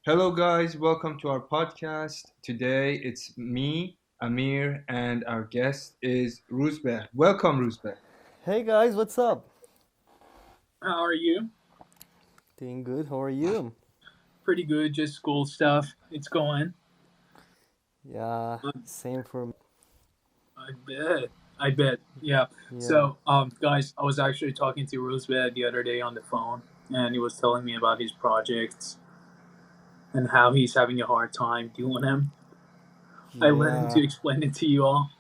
Hello, guys. Welcome to our podcast. Today it's me, Amir, and our guest is Roozbeh. Welcome, Roozbeh. Hey guys, what's up? How are you? Doing good. How are you? Pretty good, just school stuff. It's going. Yeah, Uh, same for me. I bet. I bet. Yeah. Yeah. So, guys, I was actually talking to Roozbeh the other day on the phone, and he was telling me about his projects and how he's having a hard time doing them. I let him Yeah. to explain it to you all.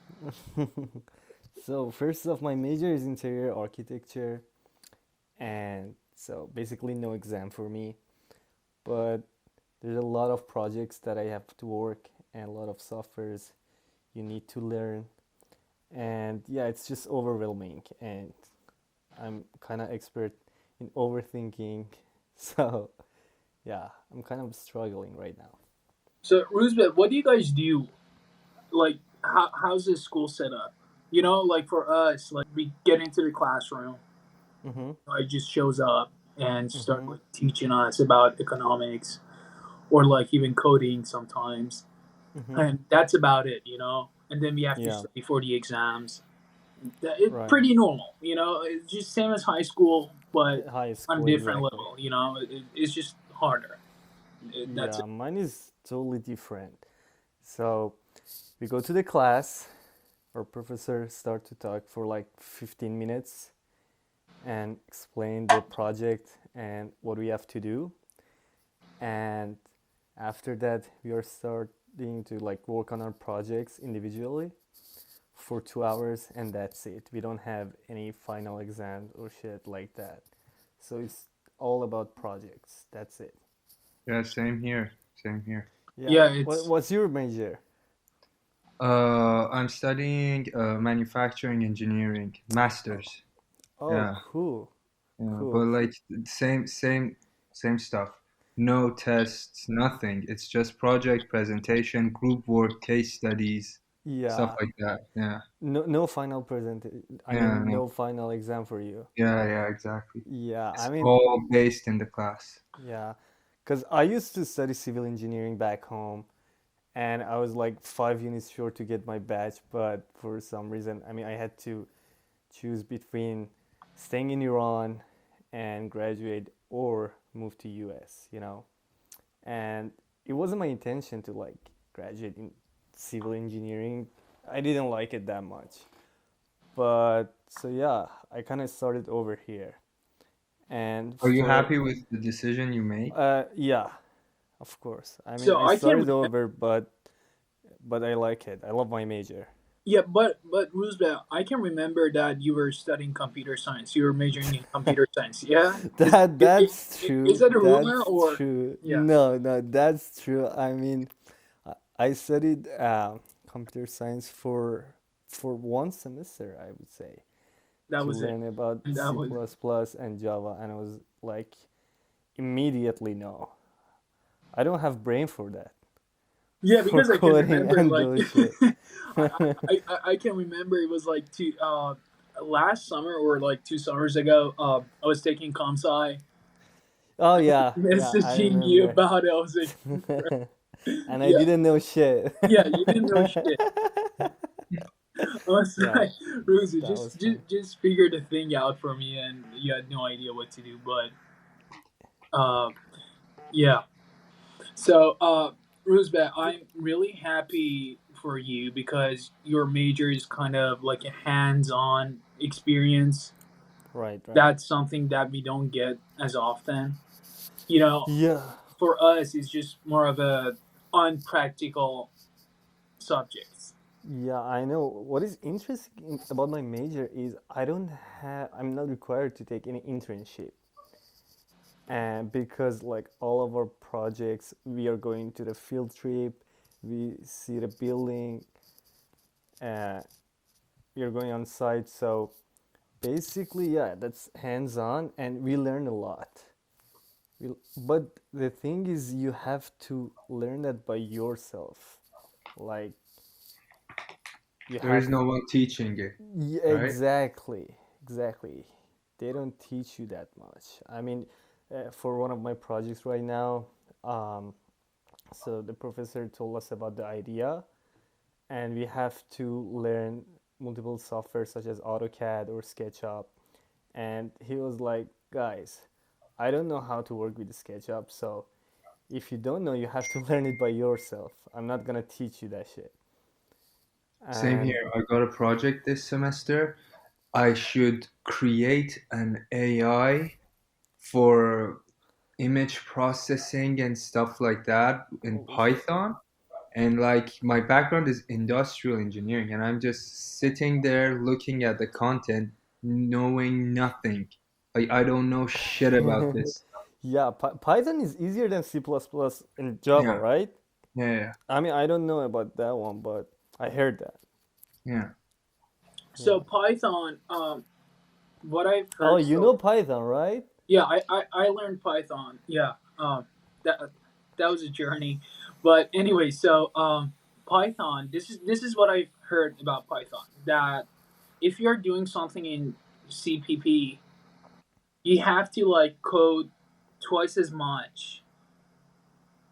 So first off, my major is interior architecture, and so basically no exam for me. But there's a lot of projects that I have to work and a lot of softwares you need to learn. And yeah, it's just overwhelming. And I'm kind of expert in overthinking. So yeah, I'm kind of struggling right now. So, Roozbeh, what do you guys do? Like, how's this school set up? Like for us, like we get into the classroom, Mm-hmm. like just shows up and start Mm-hmm. like teaching us about economics or like even coding sometimes, Mm-hmm. and that's about it. And then we have to Yeah. study for the exams. It's Right. pretty normal. It's just same as high school, but High on a school, different exactly. level. It's just harder. That's Yeah, it. mine is totally different. So we go to the class, our professor start to talk for like 15 minutes and explain the project and what we have to do. And after that, we are starting to like work on our projects individually for 2 hours, and that's it. We don't have any final exams or shit like that. So it's all about projects. That's it. Yeah, same here. Same here. Yeah. Yeah, What's your major? I'm studying manufacturing engineering, masters. Oh, Yeah, cool. yeah, but Cool. like same stuff. No tests, nothing. It's just project presentation, group work, case studies, stuff Yeah. like that. Yeah, No final I yeah, mean no, no final exam for you. yeah, exactly. Yeah, I It's mean, all based in the class. yeah. Cuz I used to study civil engineering back home and I was like 5 units short to get my badge, but for some reason, I mean, I had to choose between staying in Iran and graduate or move to US. And it wasn't my intention to like graduate in civil engineering. I didn't like it that much. But so yeah, I kind of started over here. And Are you for happy with the decision you made? yeah, of course. I mean, so I I can started remember. over, but I like it. I love my major. Yeah, but Roosevelt, I can remember that you were studying computer science. You were majoring in computer science. Yeah, That's is true. that a rumor That's or? true. Yeah, No, that's true. I mean, I studied computer science for 1 semester, I would say, that to was it. learn about That C++ was and Java, and I was like, immediately no. I don't have brain for that, Yeah, for because I can coding remember and like those shit. I can remember it was like last summer or like 2 summers ago. I was taking comp sci, Oh yeah, yeah, I messaging you remember. about it. I was like, And I yeah, didn't know shit. yeah, you didn't know shit. I was Yeah, like, Rosie, that just was fun. just just figure the thing out for me, and you had no idea what to do. But uh, yeah. So, Roosbeth, I'm really happy for you because your major is kind of like a hands-on experience. Right, right. That's something that we don't get as often. You know, Yeah, for us, it's just more of a unpractical subjects. yeah, I know. What is interesting about my major is I'm not required to take any internship. And because like all of our projects, we are going to the field trip, we see the building, uh, we are going on site. So basically, yeah, that's hands on, and we learn a lot. But the thing is, you have to learn that by yourself. Like, you There is have, no one teaching it, yeah, right? exactly. They don't teach you that much. I mean, for one of my projects right now, So the professor told us about the idea, and we have to learn multiple software such as AutoCAD or SketchUp. And he was like, guys, I don't know how to work with SketchUp, so if you don't know, you have to learn it by yourself. I'm not gonna teach you that shit. Same And here. I got a project this semester. I should create an AI for image processing and stuff like that in holy shit. Python. And like my background is industrial engineering, and I'm just sitting there looking at the content, knowing nothing. Like I don't know shit about this. Yeah, Python is easier than C++ and Java, Yeah, right? yeah, yeah, I mean, I don't know about that one, but I heard that. yeah. Yeah. So Python, what I've Oh, heard you so know Python, right? yeah, I learned Python. Yeah, that that was a journey, but anyway, so Python. This is what I've heard about Python. That if you're doing something in CPP, you have to like code twice as much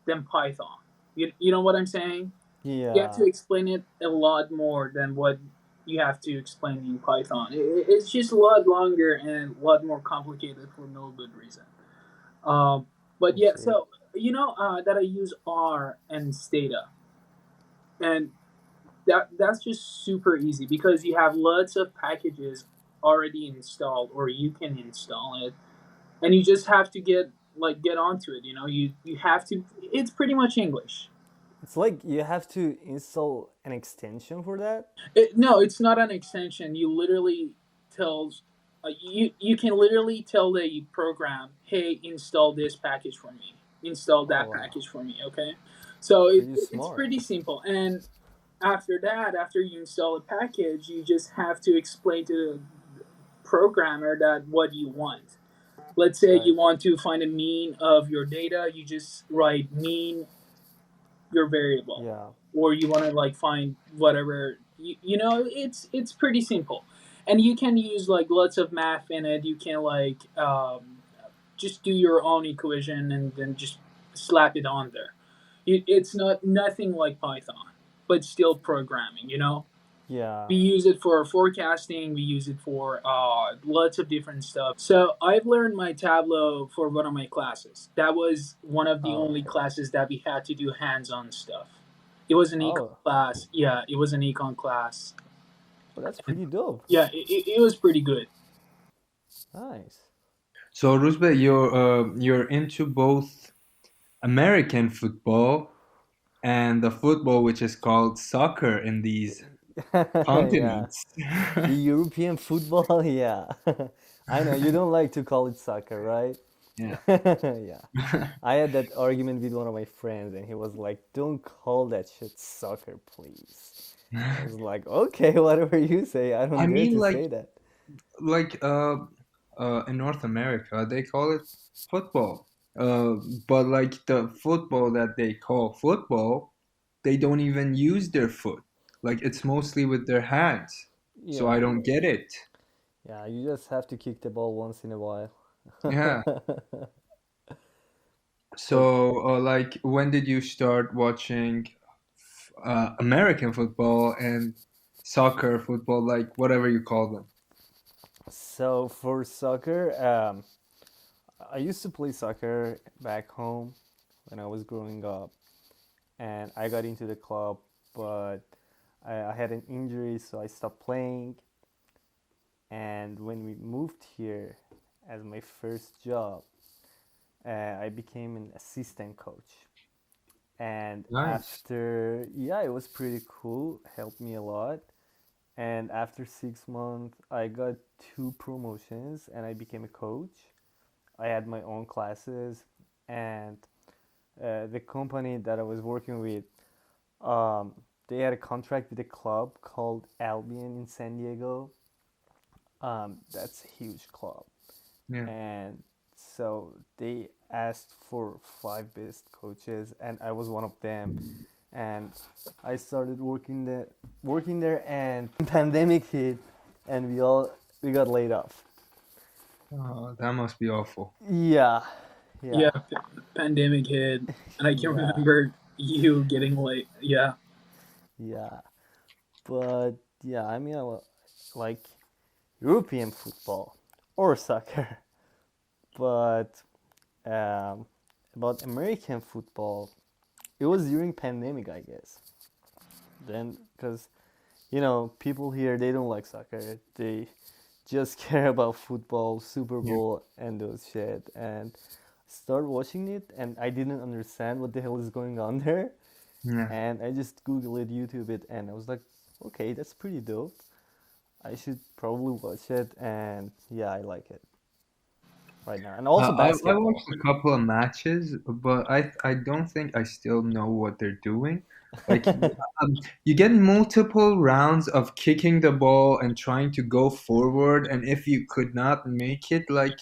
than Python. You know what I'm saying? You have Yeah. to explain it a lot more than what you have to explain in Python. It's just a lot longer and a lot more complicated for no good reason. Um, but yeah, Okay. so that I use R and Stata, and that's just super easy because you have lots of packages already installed, or you can install it, and you just have to get onto it. You have to. It's pretty much English. It's like you have to install an extension for that. No, it's not an extension. You literally tells you can literally tell the program, "Hey, install this package for me. Install Oh that wow, package for me." Okay, so pretty it's smart. pretty simple. And after that, after you install a package, you just have to explain to the programmer that what you want. Let's say Right. you want to find a mean of your data, you just write mean your variable, Yeah. or you want to like find whatever it's pretty simple, and you can use like lots of math in it. You can like just do your own equation and then just slap it on there. It's not nothing like Python, but still programming. Yeah. We use it for forecasting. We use it for lots of different stuff. So I've learned my Tableau for one of my classes. That was one of the Oh, only okay. classes that we had to do hands-on stuff. It was an econ Oh, class. Yeah, it was an econ class. well, that's And pretty dope. yeah, it was pretty good. Nice. So Roozbeh, you're into both American football and the football which is called soccer in these Yeah. continents. The European football, yeah. I know you don't like to call it soccer, right? Yeah. Yeah. I had that argument with one of my friends, and he was like, "Don't call that shit soccer, please." I was like, "Okay, whatever you say. I don't I dare mean, to say that." like in North America, they call it football. Uh, but like the football that they call football, they don't even use their foot. Like it's mostly with their hands. So I Yeah, don't get it. yeah. You just have to kick the ball once in a while. Yeah. But So, like, when did you start watching American football and soccer football, like whatever you call them? so for soccer, I used to play soccer back home when I was growing up, and I got into the club, but I had an injury, so I stopped playing. And when we moved here as my first job, I became an assistant coach. And Nice. after, yeah, it was pretty cool, helped me a lot. And after 6 months, I got two promotions and I became a coach. I had my own classes, and the company that I was working with, um, they had a contract with a club called Albion in San Diego. That's a huge club, Yeah. and so they asked for five best coaches, and I was one of them. And I started working there, and pandemic hit, and we got laid off. Oh, that must be awful. Yeah, yeah, Yeah, pandemic hit, and I can yeah. remember. You getting late? Yeah. Yeah, but yeah, I mean, like European football or soccer, but um, about American football, it was during pandemic, I guess. Then, because people here they don't like soccer. They just care about football, Super Yeah, Bowl, and those shit. And start watching it, and I didn't understand what the hell is going on there. yeah. And I just Google it, YouTube it, and I was like, okay, that's pretty dope. I should probably watch it, and yeah, I like it right now. And also I watched basketball. a couple of matches, but I don't think I still know what they're doing. Like you get multiple rounds of kicking the ball and trying to go forward, and if you could not make it, like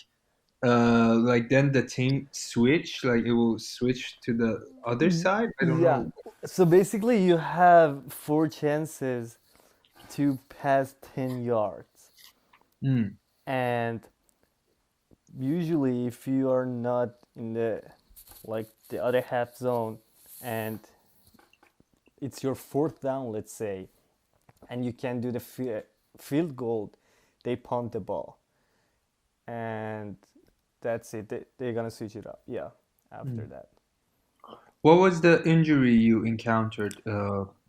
then the team switch, like it will switch to the other side. I don't Yeah. know. So basically, you have four chances to pass 10 yards. Mm, And usually, if you are not in the other half zone and it's your fourth down, let's say, and you can do the field goal, they punt the ball. And that's it. They're going to switch it up. Yeah, after mm. that. What was the injury you encountered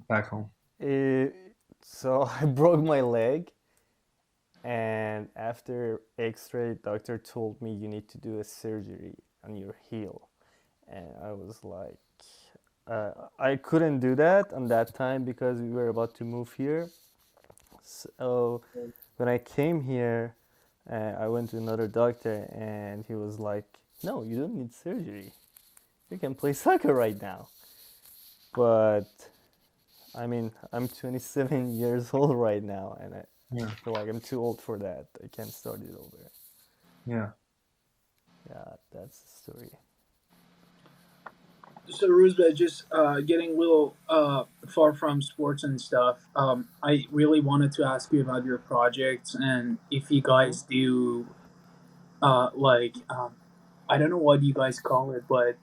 back home? It, so I broke my leg, and after X-ray, doctor told me you need to do a surgery on your heel, and I was like, I couldn't do that on that time because we were about to move here. So when I came here, I went to another doctor, and he was like, "No, you don't need surgery. You can play soccer right now." But I mean, I'm 27 years old right now, and I Yeah, feel like I'm too old for that. I can't start it over. yeah. Yeah, that's the story. So Roozbeh, just getting a little far from sports and stuff. I really wanted to ask you about your projects and if you Mm-hmm. guys do like I don't know what you guys call it, but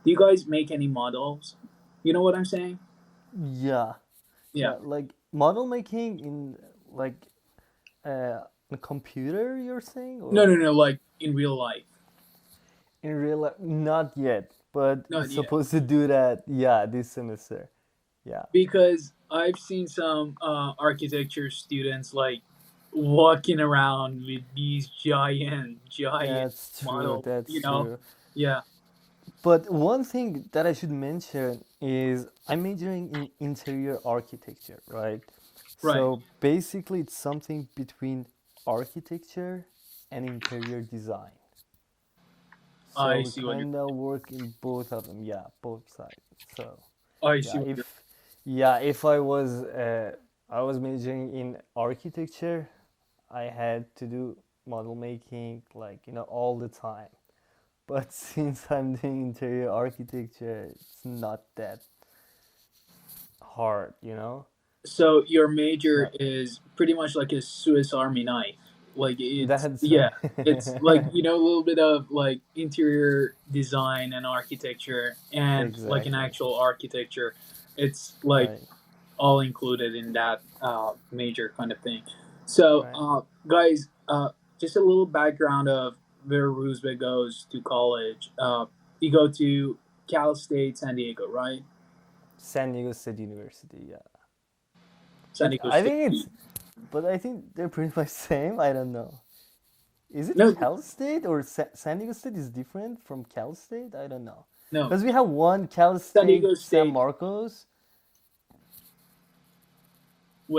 do you guys make any models? You know what I'm saying? Yeah, Yeah. yeah, like model making in like a computer, you're saying, No, or no, no. Like in real life. in real life? Not yet, but Not yet. supposed to do that. Yeah, this semester. Yeah, Because I've seen some architecture students like walking around with these giant that's true. models. That's true. Yeah. But one thing that I should mention is I'm majoring in interior architecture, right? Right. So basically, it's something between architecture and interior design. So I we see what you're. kind of work in both of them, yeah, both sides. So I see yeah, what you're. if I was majoring in architecture, I had to do model making like all the time. But since I'm doing interior architecture, it's not that hard. So your It's major not. is pretty much like a Swiss Army knife. Like it's That's yeah, right. it's like a little bit of like interior design and architecture and like an Exactly. actual architecture. It's like Right. all included in that major kind of thing. So Right. guys, just a little background of where Roosevelt goes to college. You go to Cal State San Diego, right? San Diego State University. Yeah. San But Diego State. I think they're pretty much same. I don't know. Is it No, Cal State or San Diego State is different from Cal State? I don't know. no. Because we have one Cal San State Diego San State. Marcos.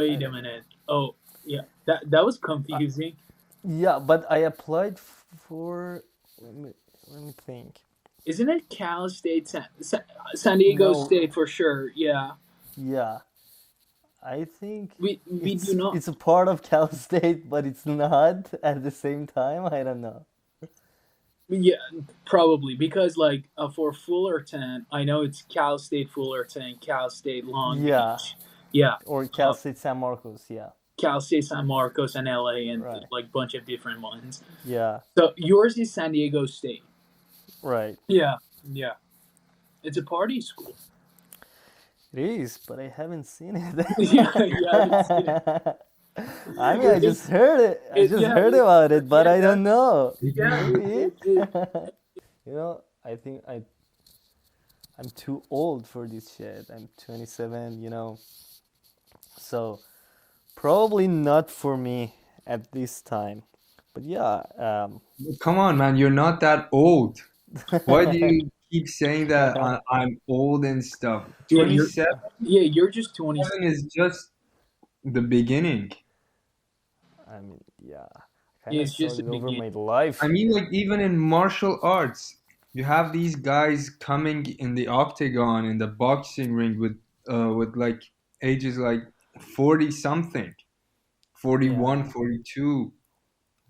I Wait a don't know. minute. Oh, yeah. That was Uh, confusing. yeah, but I applied for. Let me let me think. Isn't it Cal State, San Diego No, State for sure? Yeah. yeah, I think We do not. it's a part of Cal State, but it's not at the same time. I don't know. Yeah, probably because like for Fullerton, I know it's Cal State Fullerton, Cal State Long Yeah, Beach. Yeah. or Cal Uh, State San Marcos. Yeah, Cal State San Marcos and LA and right. like bunch of different ones. Yeah, So yours is San Diego State. right. Yeah. Yeah. It's a party school. It is, but I haven't seen it. Yeah, you haven't seen it. I mean, I It, just heard it. I just yeah, heard about it, but yeah, I don't know. yeah. Maybe. It, I think I'm too old for this shit. I'm 27. So probably not for me at this time. But yeah, Come on, man, you're not that old. Why do you keep saying that I'm old and stuff? yeah, 27 you're just 27. is just the beginning. I mean, yeah, I kind Yeah, of it's just the started over beginning. my life I mean, here. like, even in martial arts, you have these guys coming in the octagon in the boxing ring with like ages like 40 something, Yeah, 41, 42.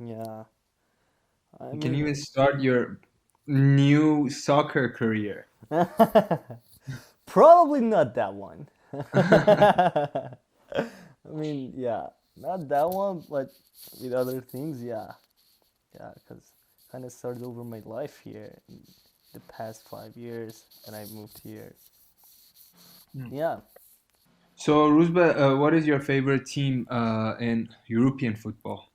yeah. I You can mean, even start your new soccer career. probably not that one. I mean, yeah, not that one, but with other things, yeah, yeah, because kind of started over my life here in the past 5 years, and I moved here. Yeah, So, Roozbeh, what is your favorite team in European football?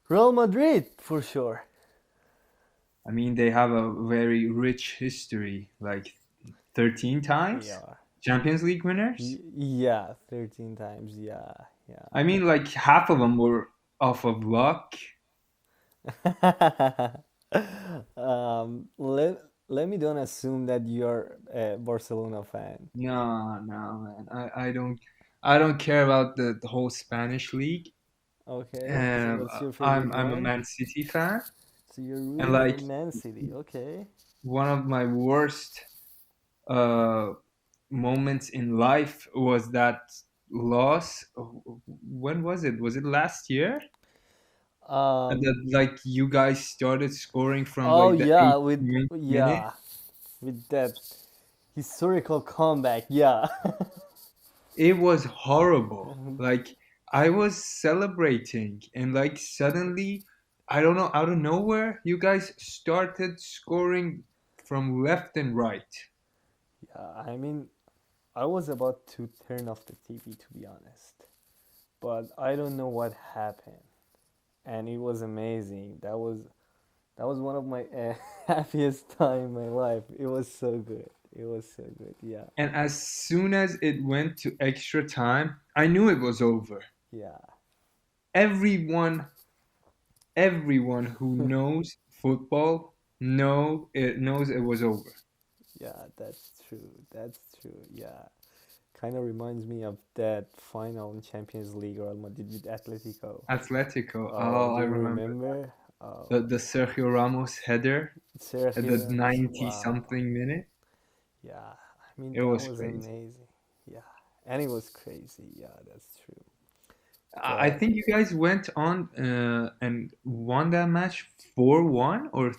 Real Madrid for sure. I mean, they have a very rich history, like 13 times Yeah, Champions League winners. yeah, 13 times. Yeah, I mean, like half of them were off of luck. yeah. Let me don't assume that you're a Barcelona fan. No, no, man. I don't care about the whole Spanish league. Okay, so what's your favorite I'm a one? Man City fan, So you're and rooting for like Man City. Okay. one of my worst uh moments in life was that loss. When was it? Was it last year? And Um. that like you guys started scoring from Oh like the yeah, with 89th minute. yeah, with that historical comeback. Yeah. It was horrible. Like I was celebrating and like suddenly, I don't know, out of nowhere, you guys started scoring from left and right. Yeah. I mean, I was about to turn off the TV to be honest, but I don't know what happened, and it was amazing. That was one of my happiest time in my life. It was so good. It was so good. Yeah. And as soon as it went to extra time, I knew it was over. Yeah. Everyone, everyone who knows football knows it was over. Yeah, that's true. That's true. Yeah. Kind of reminds me of that final in Champions League Real Madrid with Atletico. Atletico. Oh, Oh, do I you remember remember? the Sergio Ramos header at Sergio the Ramos. 90 Wow. something minute. Yeah, I mean It that was was crazy. amazing. Yeah, and it was crazy. Yeah, that's true. I But think you guys went on and won that match 4-1 or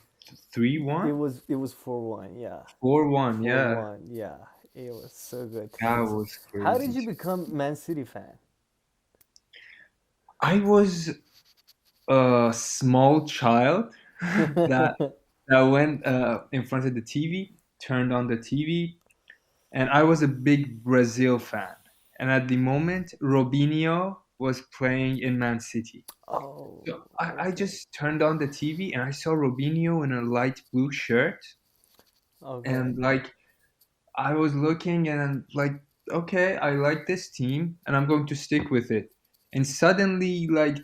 3-1? it was 4-1. Yeah, 4-1, four yeah. one. Yeah, it was so good. That So, was how did crazy. you become Man City fan? I was a small child that that went in front of the TV, turned on the TV, and I was a big Brazil fan. And at the moment, Robinho was playing in Man City. Oh, So I okay, just turned on the TV and I saw Robinho in a light blue shirt. okay. And like I was looking and I'm like, okay, I like this team and I'm going to stick with it. And suddenly, like,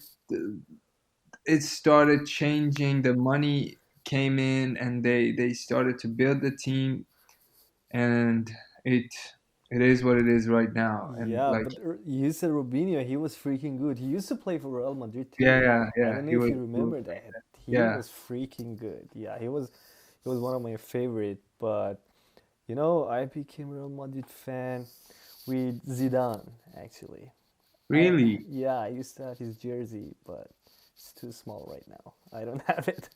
it started changing. The money came in and they started to build the team. And it it is what it is right now. And Yeah, like, but you said Robinho, he was freaking good. He used to play for Real Madrid yeah, too. yeah, I yeah. don't know He if was, you remember that. He yeah, was freaking good. Yeah, he was one of my favorite. But I became a Real Madrid fan with Zidane actually. I really. Yeah, I used to have his jersey, but it's too small right now. I don't have it.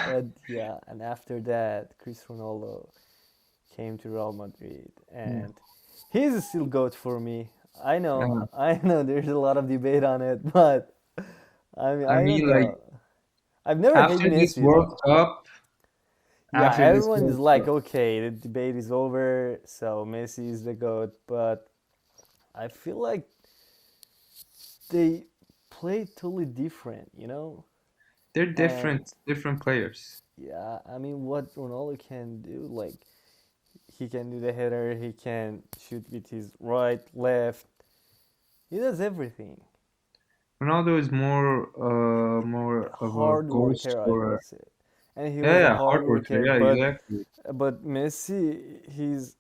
But yeah, and after that, Chris Ronaldo came to Real Madrid, Yeah. and he's still GOAT for me. I know, Uh, I know. There's a lot of debate on it, but I mean, I I don't mean, like know. I've never hated after this Messi World though. Cup, Yeah, after this everyone is World like, Cup. okay, the debate is over, so Messi is the GOAT, but I feel like they play totally different, you know? They're And different players. yeah, I mean, what Ronaldo can do, like, he can do the header, he can shoot with his right, left, he does everything. Ronaldo is more of a Hard goal worker, I scorer. would say. And he Yeah, was a yeah, hard hard worker. worker, Yeah, exactly. but Messi, he's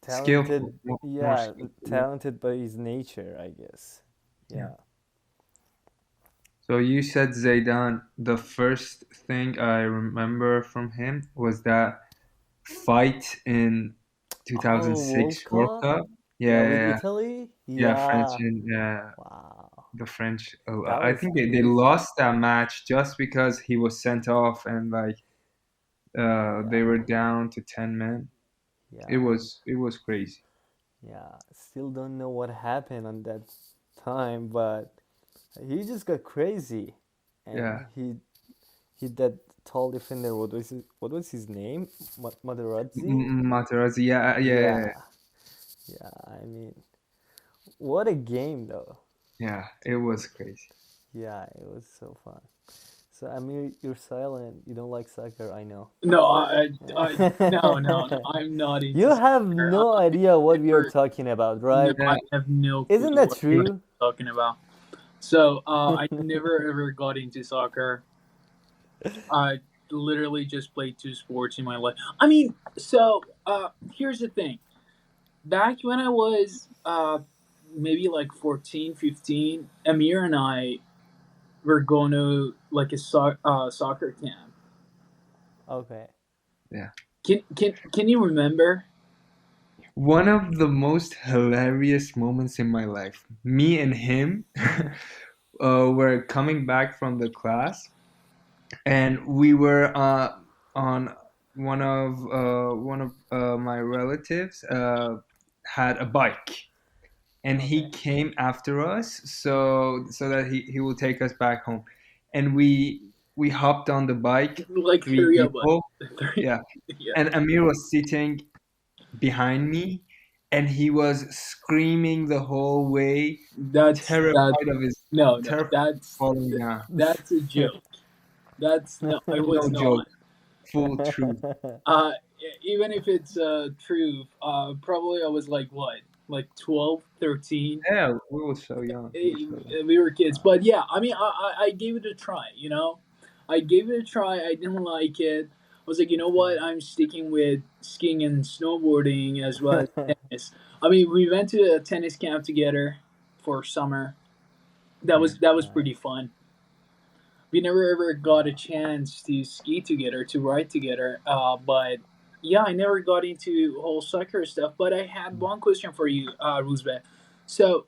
talented, Skillful, more yeah, skillful. Yeah. talented by his nature, I guess. Yeah. Yeah. So you said Zidane. The first thing I remember from him was that fight in Oh, World 2006 World Cup? Cup. Yeah, Yeah, with yeah, yeah. Italy? Yeah, French Yeah. and Wow. the French. That I was think they crazy. lost that match just because he was sent off and like they Yeah. were down to 10 men. Yeah. It was crazy. Yeah. Still don't know what happened on that time, but he just got crazy. And Yeah, he that tall defender, what was his name? Materazzi? Materazzi. Yeah, yeah, yeah, Yeah. Yeah, I mean, what a game though. yeah. It was crazy. Yeah, it was so fun. So Amir, you're silent. You don't like soccer, I know. No, no, no, no. I'm not into You have soccer. no I idea what we are never, talking about, no, right? I Yeah, have no Isn't clue that what you guys true? are talking about. So, I never ever got into soccer. I literally just played two sports in my life. I mean, so here's the thing. Back when I was maybe like 14, 15, Amir and I were going to like a soccer camp. Okay. yeah. Can you remember? One of the most hilarious moments in my life. Me and him were coming back from the class, and we were on one of my relatives had a bike, and he Okay. came after us so that he will take us back home, and we hopped on the bike, Like three three of us. people, Three, yeah, yeah. and Amir was sitting behind me, and he was screaming the whole way, That terrified of his no, no, terrified of falling down. that's a joke. That's no, it was No joke, not. full truth. Uh, Even if it's true, probably I was like what, like 12, 13. Yeah, we were so young. We were so young. We were kids, but yeah, I mean, I gave it a try. I gave it a try. I didn't like it. I was like, you know what? I'm sticking with skiing and snowboarding as well as tennis. I mean, we went to a tennis camp together for summer. Yeah. That was pretty Nice. fun. We never ever got a chance to ski together, to ride together. But yeah, I never got into whole soccer stuff. But I had one question for you, Roozbeh. So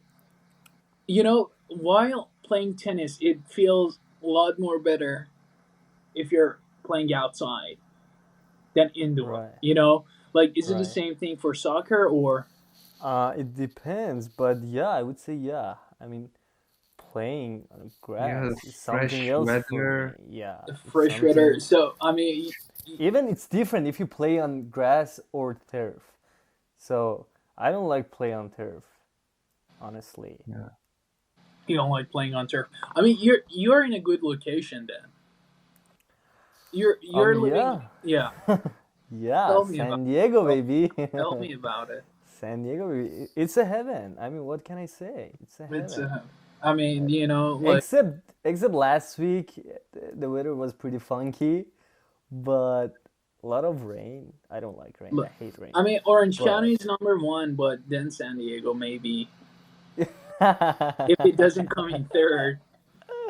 while playing tennis, it feels a lot more better if you're playing outside than indoor. Right. Like is it the Right. same thing for soccer or It depends, but yeah, I would say yeah. I mean, playing on Yeah, the grass is something fresh else for me. weather. Yeah, the it's fresh weather? something. So I mean, Even it's different if you play on grass or turf. So I don't like play on turf, honestly. Yeah. you don't like playing on turf. I mean, you're in a good location then. You're living. Yeah, Yeah. yeah, Tell me about. San Diego, Tell, baby. tell me about it. San Diego, baby. It's a heaven. I mean, what can I say? It's a It's. heaven. I mean, like Except last week, the weather was pretty funky, but a lot of rain. I don't like rain. I look. hate rain. I mean, Orange But County is number one, but then San Diego maybe if it doesn't come in third.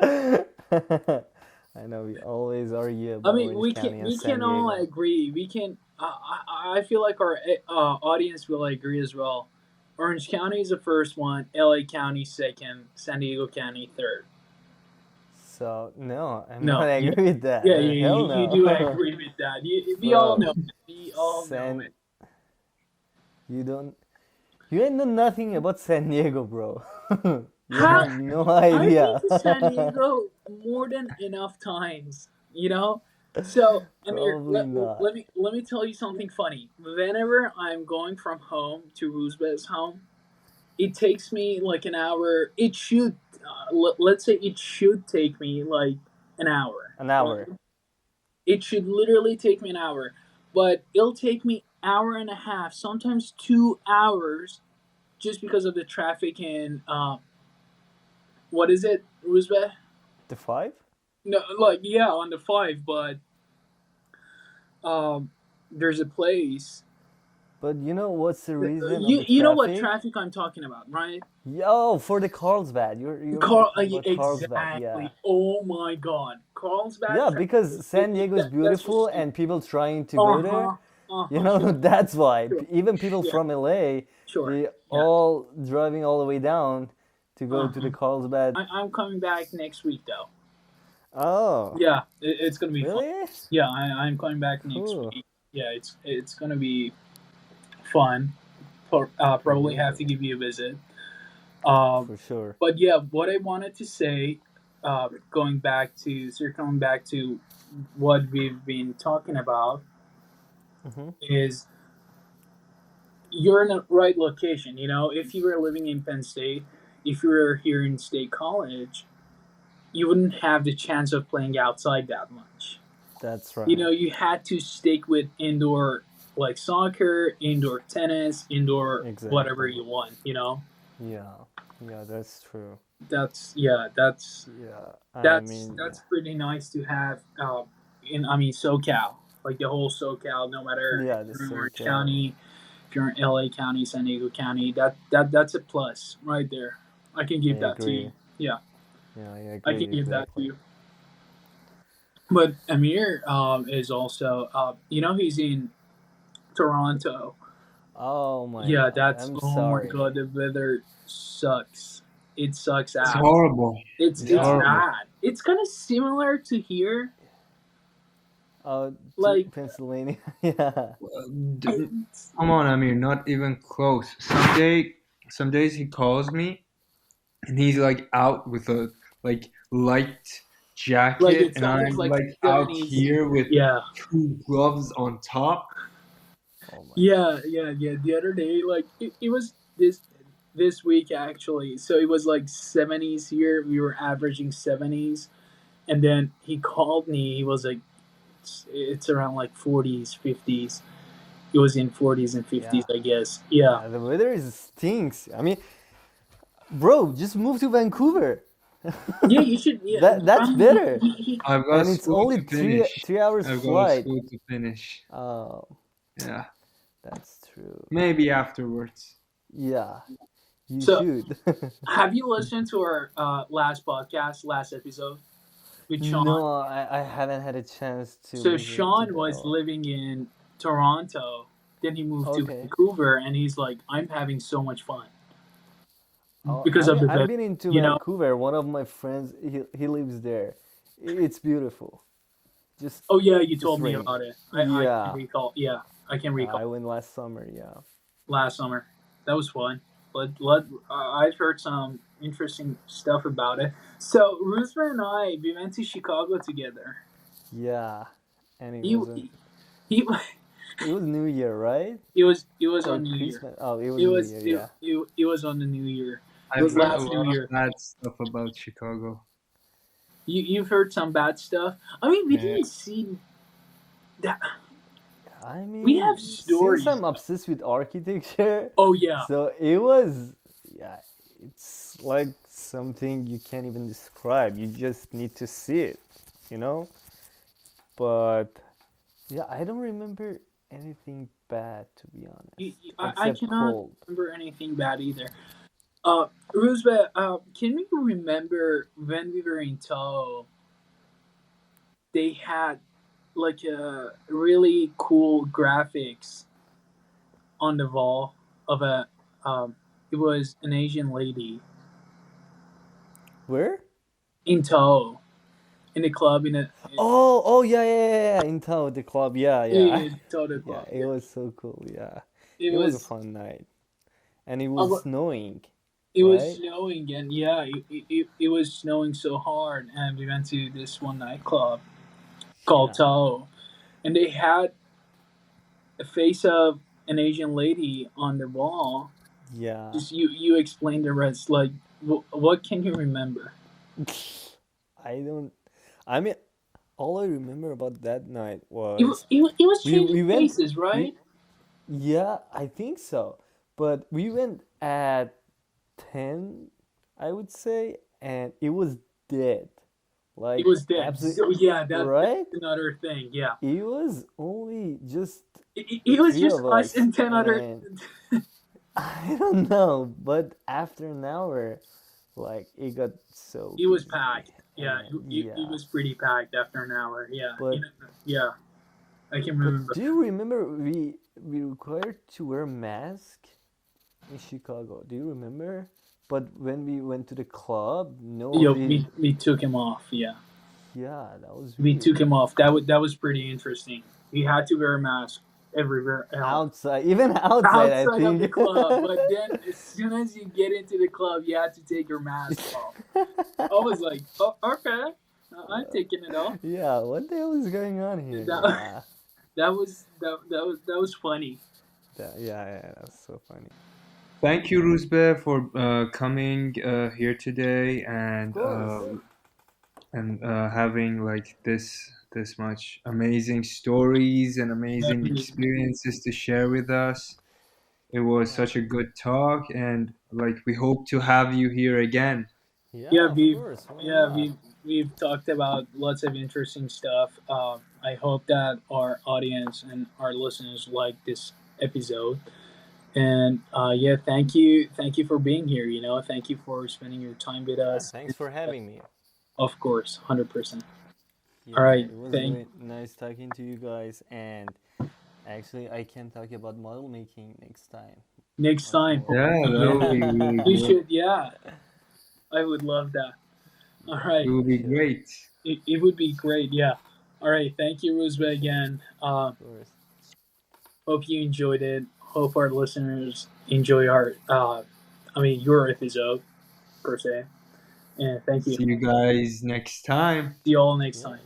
I know we always argue I about mean, Orange County and we can San all Diego. agree. We can. I feel like our audience will agree as well. Orange County is the first one. LA County second. San Diego County third. So no, I'm not No, agree with that. yeah, Hell you do no, agree with that. We all bro. know it. We all know it. San, you don't, you ain't know nothing about San Diego, bro. You How have no I've been idea. to San Diego more than enough times. So Amir, Probably not. let me tell you something funny. Whenever I'm going from home to Roozbeh's home, it takes me like an hour. It should, let's say, it should take me like an hour, An right? hour. It should literally take me an hour, but it'll take me hour and a half, sometimes 2 hours, just because of the traffic in what is it, Roozbeh? The five? No, like yeah, on the five, but um, there's a place. But you know what's the reason of the You know what traffic? traffic I'm talking about, right? Yo, for the Carlsbad. You're Carl, talking about Carlsbad, yeah. exactly. Oh my God, Carlsbad Yeah, traffic. because San Diego is That's beautiful what's stupid. and people trying to Uh go there. huh. Uh You huh. know, that's why. Sure. Even people Yeah. from LA, Sure. they Yeah. all driving all the way down to go Uh to the huh. Carlsbad. I'm coming back next week though. Oh, Yeah, it's gonna be fun. really? Yeah, I'm coming back next Cool. week. Yeah, it's gonna be fun. Probably have to Really? give you a visit. Um, For sure. but yeah, what I wanted to say, circling back to what we've been talking about, Hmm. is you're in the right location. You know, if you were living in Penn State, if you were here in State College, you wouldn't have the chance of playing outside that much. That's You know, right. you had to stick with indoor, like soccer, indoor tennis, indoor whatever Exactly. you want. You know, Yeah. Yeah, that's true. that's yeah, Yeah. I mean, that's pretty nice to have. In I mean SoCal, like the whole SoCal, no matter if yeah, the you're in Orange SoCal. County, if you're in LA County, San Diego County, that's a plus right there. I can I give that to you. agree. Yeah, Yeah, I I can agree give that to exactly. you. But Amir is also, you know, he's in Toronto. Oh my Yeah, god. that's I'm oh my sorry. god, the weather sucks. It sucks It's ass. horrible. It's It's Yeah. horrible. bad. It's kind of similar to here, To like Pennsylvania. yeah. D- Come on, Amir, not even close. Some days he calls me and he's like out with a like light like jacket, it and sounds I'm like like out 70s. here with Yeah. two gloves on top. Oh my Yeah, yeah, yeah. The other day, like it was this week actually. So it was like 70s here. We were averaging 70s, and then he called me. He was like, it's around like 40s, 50s. It was in 40s and 50s, yeah. I guess. Yeah. Yeah, the weather is stinks. I mean, bro, just move to Vancouver. Yeah, you should. Yeah, That's better. I've got And it's school only to finish. 3 hours I've got a flight. school to finish. Oh, Yeah, that's true. maybe afterwards. Yeah, you so, should. have you listened to our last podcast, last episode with Sean? no, I haven't had a chance to So listen to Sean that was one. living in Toronto, then he moved to Okay. Vancouver, and he's like, "I'm having so much fun Oh, because I of mean, the I've weather." been into You know? Vancouver. One of my friends, he lives there. It's beautiful. Just Oh yeah, you just told me rain. about it. I can Yeah, recall. Yeah, I can recall I went last summer. Yeah. last summer. That was fun. I've heard some interesting stuff about it. So Roosevelt and I, we went to Chicago together. Yeah, and He he it was New Year, right? it was Or on New Year. Christmas? Oh, it was New Year. Yeah. It was on the New Year. It I've was heard a last New lot of Year. bad stuff about Chicago. You've heard some bad stuff. I mean, we Yeah, didn't see that. I We have mean, since stories I'm though. obsessed with architecture, Oh yeah, so it was, yeah, it's like something you can't even describe. You just need to see it, you know? But yeah, I don't remember anything bad, to be honest, I except cannot cold. remember anything bad either. Roosevelt, can we remember when we were in Tahoe? They had like a really cool graphics on the wall of a. Um, it was an Asian lady Where? in Tahoe in the club Oh, yeah, yeah, yeah, yeah, in town, the club. Yeah, yeah. in Tahoe Yeah, club. it Yeah, was so cool. Yeah. it It was a was. fun night. And it was snowing, It was right? snowing, and yeah, it was snowing so hard, and we went to this one nightclub called Yeah, Tao, and they had a face of an Asian lady on the wall. yeah. Just you explain the rest. Like, what can you remember? I don't. I mean, all I remember about that night It, wa- was it, wa- it was we changing went faces, right? we yeah, I think so. But we went at 10, I would say, and it was dead. It Like was dead. absolutely So yeah, that's right? another thing. Yeah, It was only just it was three just of us us, and 10 other. and I don't know, but after an hour, like it got so It was busy, packed. Yeah, and it yeah. was pretty packed after an hour. Yeah, But yeah, I can but remember. do you remember we required to wear mask in Chicago? Do you remember? But when we went to the club, no one Yo, did. we took him off. Yeah, Yeah, that was we weird. took him off. That was pretty interesting. He had to wear a mask everywhere else Outside, even outside, I outside of the think. club. But then, as soon as you get into the club, you had to take your mask off. I was like, oh, okay, I'm taking it off. Yeah, what the hell is going on here? That Yeah, that was funny. yeah, that's so funny. Thank you, Roozbeh, for coming here today Of course. and having like this much amazing stories and Yeah, amazing experiences to share with us. It was Yeah, such a good talk, and like we hope to have you here again. yeah, yeah, of course. Why yeah not? we've talked about lots of interesting stuff. I hope that our audience and our listeners like this episode. And yeah, thank you for being here. Thank you for spending your time with Yeah, us. thanks for having me. Of course, 100%. All Yeah, right, it was thank. really nice talking to you guys, and actually, I can talk about model making next time. Next Much time, more. Yeah, hopefully, that yeah, would be really you good. should. Yeah, I would love that. All Yeah, It right, would for be sure. great. it would be great. Yeah. All right, thank you, Roosevelt, again. Of course. Hope you enjoyed it. Hope our listeners enjoy your episode per se. And thank you. See you guys next time. See you all next Yeah, time.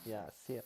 yeah. See ya.